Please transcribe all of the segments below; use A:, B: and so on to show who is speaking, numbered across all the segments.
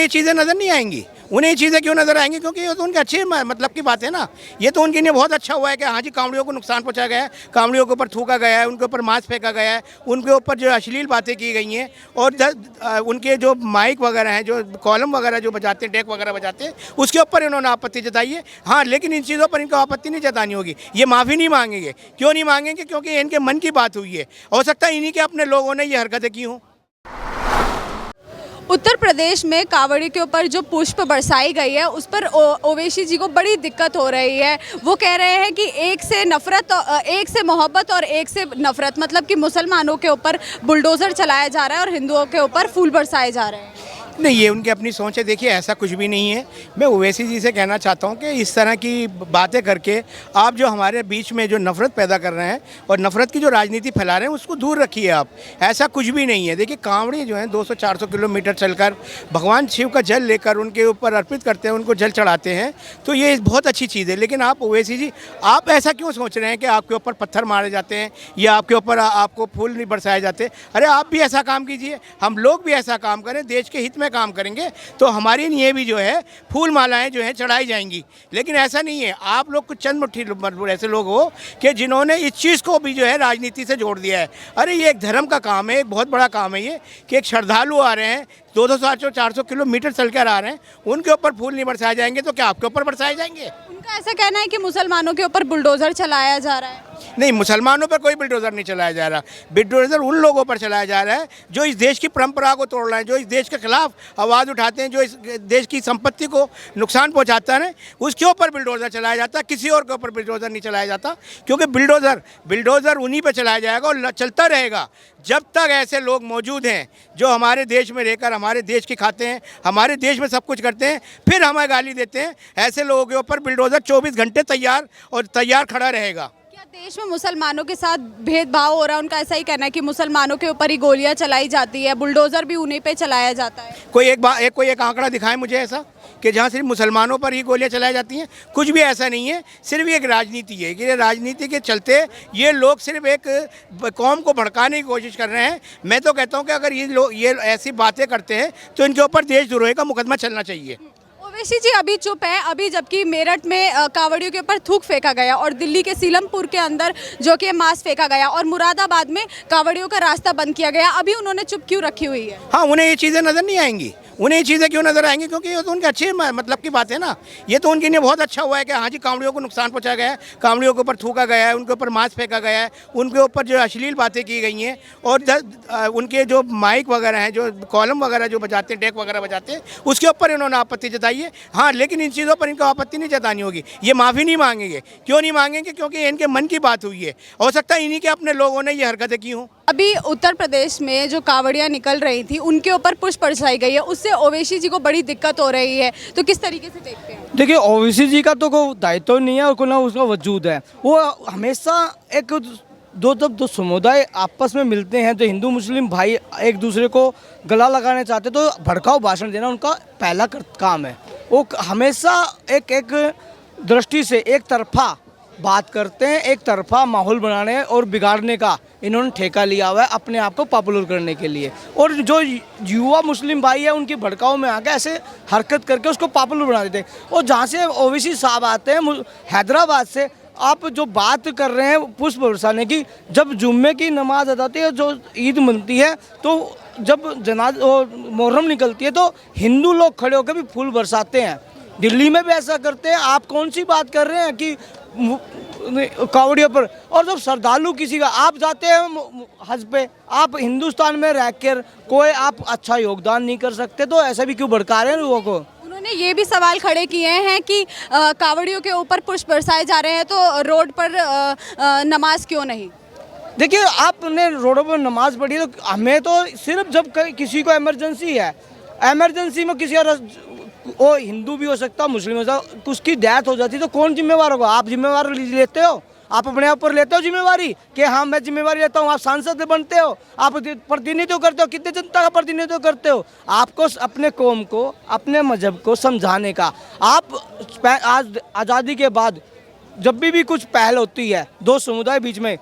A: ये चीज़ें नज़र नहीं आएंगी। उन्हें ये चीज़ें क्यों नज़र आएंगी? क्योंकि ये तो उनके अच्छे मतलब की बात है ना। ये तो उनके लिए बहुत अच्छा हुआ है कि हाँ जी, कांवड़ियों को नुकसान पहुंचाया गया है, कांवड़ियों के ऊपर थूका गया है, उनके ऊपर मांस फेंका गया है, उनके ऊपर जो अश्लील बातें की गई हैं, और उनके जो माइक वगैरह हैं, जो कॉलम वगैरह जो बजाते हैं, डेक वगैरह बजाते हैं, उसके ऊपर इन्होंने आपत्ति जताई है। हाँ, लेकिन इन चीज़ों पर इनको आपत्ति नहीं जतानी होगी। ये माफ़ी नहीं मांगेंगे। क्यों नहीं मांगेंगे? क्योंकि इनके मन की बात हुई है। हो सकता है इन्हीं के अपने लोगों ने ये हरकतें की हों।
B: उत्तर प्रदेश में कांवड़ी के ऊपर जो पुष्प बरसाई गई है उस पर ओवैसी जी को बड़ी दिक्कत हो रही है। वो कह रहे हैं कि एक से नफरत, एक से मोहब्बत और एक से नफरत, मतलब कि मुसलमानों के ऊपर बुलडोज़र चलाया जा रहा है और हिंदुओं के ऊपर फूल बरसाए जा रहे हैं।
A: नहीं, ये उनकी अपनी सोच है। देखिए, ऐसा कुछ भी नहीं है। मैं ओवैसी जी से कहना चाहता हूँ कि इस तरह की बातें करके आप जो हमारे बीच में जो नफ़रत पैदा कर रहे हैं और नफ़रत की जो राजनीति फैला रहे हैं, उसको दूर रखिए आप। ऐसा कुछ भी नहीं है। देखिए, कांवड़ी जो है 200-400 किलोमीटर चलकर भगवान शिव का जल लेकर उनके ऊपर अर्पित करते हैं, उनको जल चढ़ाते हैं, तो ये बहुत अच्छी चीज़ है। लेकिन आप ओवैसी जी, आप ऐसा क्यों सोच रहे हैं कि आपके ऊपर पत्थर मारे जाते हैं या आपके ऊपर आपको फूल नहीं बरसाए जाते? अरे, आप भी ऐसा काम कीजिए, हम लोग भी ऐसा काम करें, देश के हित में काम करेंगे तो हमारे लिए भी जो है फूल मालाएं जो है चढ़ाई जाएंगी। लेकिन ऐसा नहीं है। आप लोग कुछ चंद मुट्ठी ऐसे लोग हो कि जिन्होंने इस चीज़ को भी जो है राजनीति से जोड़ दिया है। अरे, ये एक धर्म का काम है, एक बहुत बड़ा काम है ये, कि एक श्रद्धालु आ रहे हैं, 200-400 किलोमीटर चलकर आ रहे हैं, उनके ऊपर फूल नहीं बरसाए जाएंगे तो क्या आपके ऊपर बरसाए जाएंगे?
B: उनका ऐसा कहना है कि मुसलमानों के ऊपर बुलडोज़र चलाया जा रहा है।
A: नहीं, मुसलमानों पर कोई बुलडोज़र नहीं चलाया जा रहा। बुलडोज़र उन लोगों पर चलाया जा रहा है जो इस देश की परंपरा को तोड़ रहे हैं, जो इस देश के खिलाफ आवाज़ उठाते हैं, जो इस देश की संपत्ति को नुकसान पहुंचाता है, उसके ऊपर बुलडोज़र चलाया जाता है। किसी और के ऊपर बुलडोज़र नहीं चलाया जाता, क्योंकि बुलडोज़र उन्हीं पर चलाया जाएगा और चलता रहेगा जब तक ऐसे लोग मौजूद हैं जो हमारे देश में रहकर हमारे देश की खाते हैं, हमारे देश में सब कुछ करते हैं, फिर हमें गाली देते हैं। ऐसे लोगों के ऊपर बुलडोज़र 24 घंटे तैयार खड़ा रहेगा।
B: क्या देश में मुसलमानों के साथ भेदभाव हो रहा है? उनका ऐसा ही कहना है कि मुसलमानों के ऊपर ही गोलियां चलाई जाती है, बुलडोज़र भी उन्हीं पे चलाया जाता है।
A: कोई एक आंकड़ा दिखाए मुझे ऐसा कि जहाँ सिर्फ मुसलमानों पर ही गोलियां चलाई जाती हैं। कुछ भी ऐसा नहीं है। सिर्फ एक राजनीति है कि राजनीति के चलते ये लोग सिर्फ एक कौम को भड़काने की कोशिश कर रहे हैं। मैं तो कहता हूँ कि अगर ये लोग ये ऐसी बातें करते हैं तो इनके ऊपर देशद्रोही का मुकदमा चलना चाहिए।
B: ओवैसी जी अभी चुप है, अभी जबकि मेरठ में कांवड़ियों के ऊपर थूक फेंका गया और दिल्ली के सीलमपुर के अंदर जो कि मांस फेंका गया और मुरादाबाद में कांवड़ियों का रास्ता बंद किया गया, अभी उन्होंने चुप क्यों रखी हुई है?
A: हाँ, उन्हें ये चीज़ें नज़र नहीं आएंगी। उन्हें ये चीज़ें क्यों नज़र आएंगी? क्योंकि ये तो उनके अच्छे मतलब की बात है ना। ये तो उनके लिए बहुत अच्छा हुआ है कि हाँ जी, कांवड़ियों को नुकसान पहुंचाया गया है, कांवड़ियों के ऊपर थूका गया है, उनके ऊपर मांस फेंका गया है, उनके ऊपर जो अश्लील बातें की गई हैं, और उनके जो माइक वगैरह हैं, जो कॉलम वगैरह जो बजाते हैं, डेक वगैरह बजाते हैं, उसके ऊपर इन्होंने आपत्ति जताई है। हाँ, लेकिन इन चीज़ों पर इनको आपत्ति नहीं जतानी होगी। ये माफ़ी नहीं मांगेंगे। क्यों नहीं मांगेंगे? क्योंकि इनके मन की बात हुई है। हो सकता है इन्हीं के अपने लोगों ने ये हरकतें की हों।
B: अभी उत्तर प्रदेश में जो कांवड़ियां निकल रही थी उनके ऊपर पुष्प बरसाई गई है, उससे ओवैसी जी को बड़ी दिक्कत हो रही है, तो किस तरीके से देखते हैं?
C: देखिए, ओवैसी जी का तो कोई दायित्व नहीं है और कोई ना उसका वजूद है। वो हमेशा एक जब दो समुदाय आपस में मिलते हैं तो हिंदू मुस्लिम भाई एक दूसरे को गला लगाने चाहते तो भड़काऊ भाषण देना उनका पहला काम है। वो हमेशा एक दृष्टि से एक तरफा बात करते हैं, एक तरफा माहौल बनाने और बिगाड़ने का इन्होंने ठेका लिया हुआ है अपने आप को पॉपुलर करने के लिए। और जो युवा मुस्लिम भाई है उनकी भड़काऊ में आके ऐसे हरकत करके उसको पॉपुलर बना देते हैं। और जहाँ से ओवैसी साहब आते हैं हैदराबाद से, आप जो बात कर रहे हैं पुष्प बरसाने की, जब जुम्मे की नमाज अदा होती है, जो ईद मनती है, तो जब मुहर्रम निकलती है तो हिंदू लोग खड़े होकर भी फूल बरसाते हैं। दिल्ली में भी ऐसा करते हैं। आप कौन सी बात कर रहे हैं कि कांवड़ियों पर? और जब श्रद्धालु किसी का, आप जाते हैं हज पे, आप हिंदुस्तान में रहकर कोई आप अच्छा योगदान नहीं कर सकते, तो ऐसा भी क्यों भड़का रहे हैं लोगों को?
B: उन्होंने ये भी सवाल खड़े किए हैं कि कांवड़ियों के ऊपर पुष्प बरसाए जा रहे हैं तो रोड पर नमाज क्यों नहीं?
C: देखिए, आपने रोडों पर नमाज पढ़ी है तो हमें तो सिर्फ जब किसी को इमरजेंसी है, इमरजेंसी में किसी का वो हिंदू भी हो सकता, मुस्लिम हो सकता, उसकी डेथ हो जाती तो कौन जिम्मेवार होगा? आप जिम्मेवार लेते हो? आप अपने आप पर लेते हो जिम्मेवारी कि हाँ मैं जिम्मेवारी लेता हूँ? आप सांसद बनते हो, आप प्रतिनिधित्व करते हो, कितने जनता का प्रतिनिधित्व करते हो? आपको अपने कौम को, अपने मजहब को समझाने का, आप आज आज़ादी के बाद जब भी कुछ पहल होती है दो समुदाय बीच में,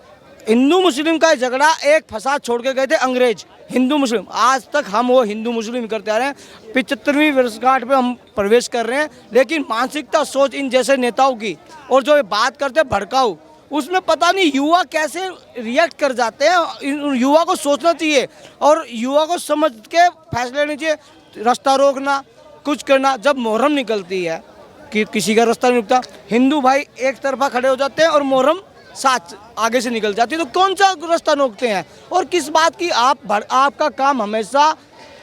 C: हिंदू मुस्लिम का झगड़ा एक फसाद छोड़ के गए थे अंग्रेज, हिंदू मुस्लिम, आज तक हम वो हिंदू मुस्लिम करते आ रहे हैं। 75वीं वर्षगांठ पे हम प्रवेश कर रहे हैं, लेकिन मानसिकता सोच इन जैसे नेताओं की और जो ये बात करते हैं भड़काऊ, उसमें पता नहीं युवा कैसे रिएक्ट कर जाते हैं। युवा को सोचना चाहिए और युवा को समझ के फैसले लेने चाहिए। रास्ता रोकना, कुछ करना, जब मुहर्रम निकलती है कि किसी का रास्ता नहीं रुकता, हिंदू भाई एक तरफा खड़े हो जाते हैं और मुहर्रम साथ आगे से निकल जाती है, तो कौन सा रास्ता रोकते हैं? और किस बात की आपका काम हमेशा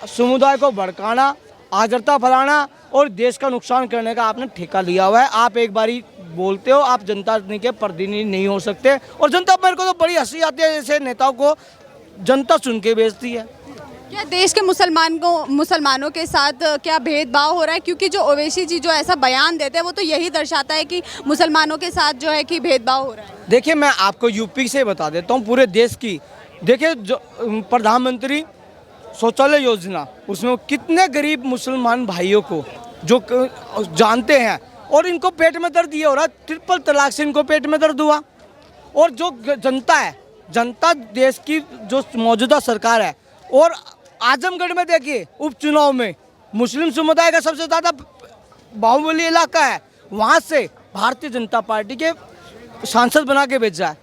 C: समुदाय को भड़काना, आजरता फैलाना और देश का नुकसान करने का आपने ठेका लिया हुआ है। आप एक बारी बोलते हो, आप जनता के प्रतिनिधि नहीं हो सकते। और जनता, मेरे को तो बड़ी हंसी आती है ऐसे नेताओं को जनता चुन के बेचती है।
B: क्या देश के मुसलमानों के साथ क्या भेदभाव हो रहा है? क्योंकि जो ओवैसी जी जो ऐसा बयान देते हैं वो तो यही दर्शाता है कि मुसलमानों के साथ जो है कि भेदभाव हो रहा है।
C: देखिए, मैं आपको यूपी से बता देता हूँ, पूरे देश की। देखिए, जो प्रधानमंत्री शौचालय योजना, उसमें कितने गरीब मुसलमान भाइयों को जो जानते हैं, और इनको पेट में दर्द ये हो रहा है, ट्रिपल तलाक से इनको पेट में दर्द हुआ। और जो जनता है, जनता देश की जो मौजूदा सरकार है, और आजमगढ़ में देखिए उपचुनाव में मुस्लिम समुदाय का सबसे ज़्यादा बाहुबली इलाका है, वहाँ से भारतीय जनता पार्टी के सांसद बना के भेजा है।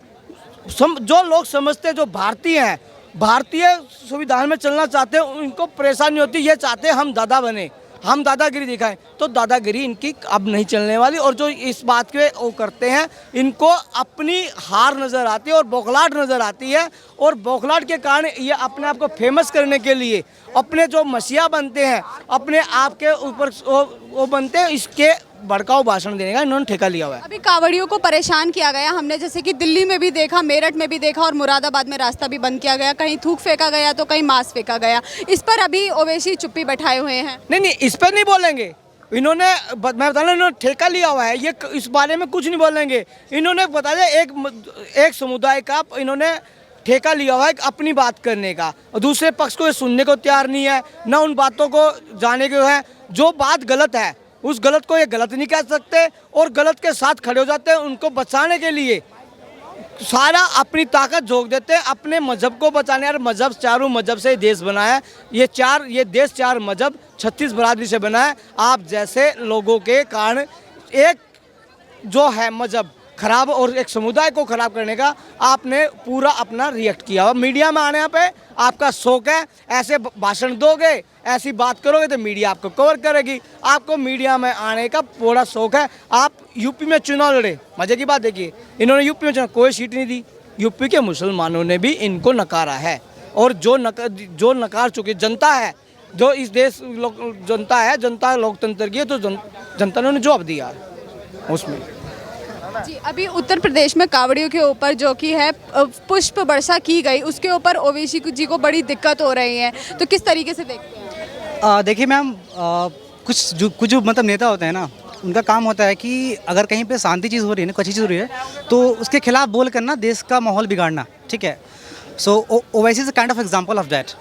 C: जो लोग समझते हैं, जो भारतीय हैं, भारतीय संविधान में चलना चाहते हैं, उनको परेशानी होती है, ये चाहते हैं हम दादा बने, हम दादागिरी दिखाएं, तो दादागिरी इनकी अब नहीं चलने वाली। और जो इस बात के वो करते हैं, इनको अपनी हार नज़र आती है और बौखलाहट नज़र आती है, और बौखलाहट के कारण ये अपने आप को फेमस करने के लिए अपने जो मसीहा बनते हैं, अपने आप के ऊपर वो बनते हैं, इसके भड़काऊ भाषण देने का इन्होंने ठेका लिया हुआ है।
B: अभी कांवड़ियों को परेशान किया गया, हमने जैसे कि दिल्ली में भी देखा, मेरठ में भी देखा और मुरादाबाद में रास्ता भी बंद किया गया, कहीं थूक फेंका गया तो कहीं मांस फेंका गया। इस पर अभी ओवैसी चुप्पी बैठाए हुए हैं।
C: नहीं, इस पर नहीं बोलेंगे इन्होंने, मैं बता रहा हूं, इन्होंने ठेका लिया हुआ है, ये इस बारे में कुछ नहीं बोलेंगे। इन्होंने बताया एक समुदाय का इन्होंने ठेका लिया हुआ है अपनी बात करने का, और दूसरे पक्ष को ये सुनने को तैयार नहीं है, ना उन बातों को जाने को है। जो बात गलत है, उस गलत को ये गलत नहीं कह सकते, और गलत के साथ खड़े हो जाते हैं। उनको बचाने के लिए सारा अपनी ताकत झोंक देते हैं, अपने मजहब को बचाने। और मजहब, चारों मजहब से देश बना है, ये देश 4 मजहब 36 बरादरी से बना है। आप जैसे लोगों के कारण एक जो है मजहब खराब और एक समुदाय को खराब करने का आपने पूरा अपना रिएक्ट किया हुआ। मीडिया में आने पे आपका शौक है, ऐसे भाषण दोगे, ऐसी बात करोगे तो मीडिया आपको कवर करेगी। आपको मीडिया में आने का पूरा शौक है। आप यूपी में चुनाव लड़े, मजे की बात देखिए, इन्होंने यूपी में चुनाव कोई सीट नहीं दी। यूपी के मुसलमानों ने भी इनको नकारा है, और जो नकार चुकी जनता है, जो इस देश जनता है, जनता लोकतंत्र की है, तो जनता ने जवाब दिया है उसमें।
B: जी, अभी उत्तर प्रदेश में कांवड़ियों के ऊपर जो कि है पुष्प वर्षा की गई, उसके ऊपर ओवैसी जी को बड़ी दिक्कत हो रही है, तो किस तरीके से देखते हैं?
D: देखिए मैम, कुछ जो मतलब नेता होते हैं ना, उनका काम होता है कि अगर कहीं पे शांति चीज़ हो रही है ना, कोई चीज़ हो रही है, तो उसके खिलाफ बोल करना देश का माहौल बिगाड़ना, ठीक है। So Owaisi is a kind of example of that.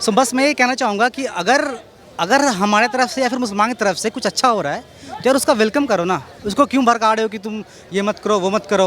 D: So बस मैं ये कहना चाहूँगा कि अगर हमारे तरफ से या फिर मुसलमान की तरफ से कुछ अच्छा हो रहा है, तो यार उसका वेलकम करो ना। उसको क्यों भड़का रहे हो कि तुम ये मत करो, वो मत करो।